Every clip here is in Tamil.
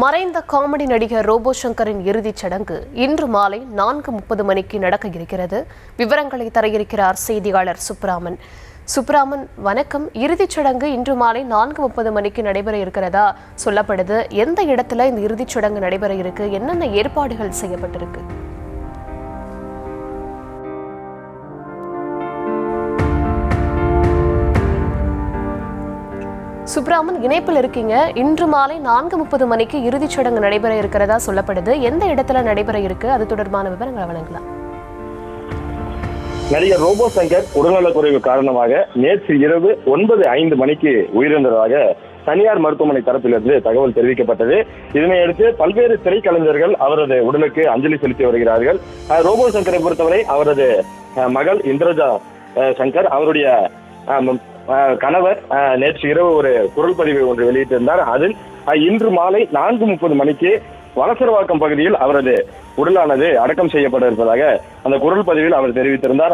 மறைந்த காமெடி நடிகர் ரோபோ சங்கரின் இறுதிச் சடங்கு இன்று மாலை 4:30 மணிக்கு நடக்க இருக்கிறது. விவரங்களை தர இருக்கிறார் செய்தியாளர் சுப்ராமன். சுப்ராமன், வணக்கம். இறுதிச் சடங்கு இன்று மாலை 4:30 மணிக்கு நடைபெற இருக்கிறதா சொல்லப்படுது. எந்த இடத்துல இந்த இறுதிச் சடங்கு நடைபெற இருக்கு? என்னென்ன ஏற்பாடுகள் செய்யப்பட்டிருக்கு? சுப்ராமன், இணைப்பில் இருக்கீங்க. இன்று மாலை 4:30 மணிக்கு இறுதிச் சடங்கு நடைபெற இருக்கிறதா சொல்லப்படுது. எந்த இடத்துல நடைபெற இருக்கு? அது தொடர்பான விவரங்களை வழங்கலாம். நடிகர் ரோபோ சங்கர் உடல்நலக்குறைவு காரணமாக நேற்று இரவு 9:05 மணிக்கு உயிரிழந்ததாக தனியார் மருத்துவமனை தரப்பிலிருந்து தகவல் தெரிவிக்கப்பட்டது. இதனையடுத்து பல்வேறு திரைக்கலைஞர்கள் அவரது உடலுக்கு அஞ்சலி செலுத்தி வருகிறார்கள். ரோபோ சங்கரை பொறுத்தவரை அவரது மகள் இந்திரஜா சங்கர், அவருடைய கணவர் நேற்று இரவு ஒரு குரல் பதிவு ஒன்று வெளியிட்டிருந்தார். அதில் இன்று மாலை 4:30 மணிக்கு வலசரவாக்கம் பகுதியில் அவரது உடலானது அடக்கம் செய்யப்பட இருப்பதாக அந்த குரல் பதிவில் அவர் தெரிவித்திருந்தார்.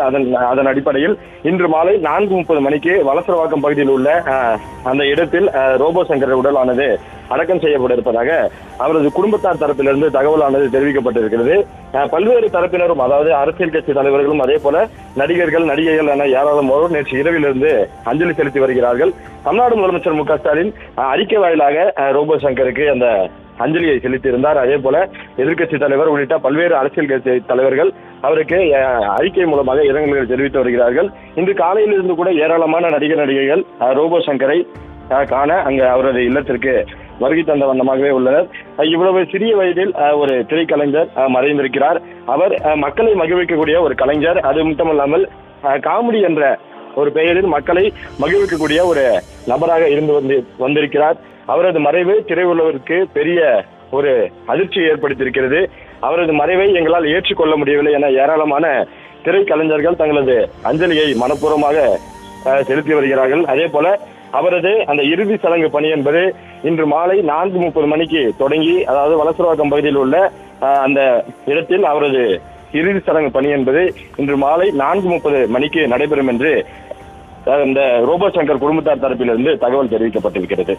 அதன் அடிப்படையில் இன்று மாலை 4:30 மணிக்கு வலசரவாக்கம் பகுதியில் உள்ள அந்த இடத்தில் ரோபோ சங்கர் உடலானது அடக்கம் செய்யப்பட இருப்பதாக அவரது குடும்பத்தார் தரப்பிலிருந்து தகவலானது தெரிவிக்கப்பட்டிருக்கிறது. பல்வேறு தரப்பினரும், அதாவது அரசியல் கட்சி தலைவர்களும் அதே போல நடிகர்கள், நடிகைகள் என ஏராளமானோர் நேற்று இரவிலிருந்து அஞ்சலி செலுத்தி வருகிறார்கள். தமிழ்நாடு முதலமைச்சர் மு.க.ஸ்டாலின் அறிக்கை வாயிலாக ரோபோ சங்கருக்கு அந்த அஞ்சலியை செலுத்தியிருந்தார். அதே போல எதிர்க்கட்சி தலைவர் உள்ளிட்ட பல்வேறு அரசியல் கட்சி தலைவர்கள் அவருக்கு அறிக்கை மூலமாக இரங்கல்கள் தெரிவித்து வருகிறார்கள். இன்று காலையிலிருந்து கூட ஏராளமான நடிகர், நடிகைகள் ரோபோ சங்கரை காண அங்கு அவரது இல்லத்திற்கு வருகை தந்த வண்ணமாகவே உள்ளனர். இவ்வளவு சிறிய வயதில் ஒரு திரைக்கலைஞர் மறைந்திருக்கிறார். அவர் மக்களை மகிழ்விக்கக்கூடிய ஒரு கலைஞர். அது மட்டுமல்லாமல் காமெடி என்ற ஒரு பெயரில் மக்களை மகிழ்விக்கக்கூடிய ஒரு நபராக இருந்து வந்திருக்கிறார். அவரது மறைவு திரையுலகிற்கு பெரிய ஒரு அதிர்ச்சியை ஏற்படுத்தியிருக்கிறது. அவரது மறைவை எங்களால் ஏற்றுக்கொள்ள முடியவில்லை என ஏராளமான திரைக்கலைஞர்கள் தங்களது அஞ்சலியை மனப்பூர்வமாக செலுத்தி வருகிறார்கள். அதே போல அவரது அந்த இறுதி சடங்கு பணி என்பது இன்று மாலை 4:30 மணிக்கு தொடங்கி, அதாவது வலசரவாக்கம் பகுதியில் உள்ள அந்த இடத்தில் அவரது இறுதி சடங்கு பணி என்பது இன்று மாலை 4:30 மணிக்கு நடைபெறும் என்று இந்த ரோபோ சங்கர் குடும்பத்தார் தரப்பிலிருந்து தகவல் தெரிவிக்கப்பட்டிருக்கிறது.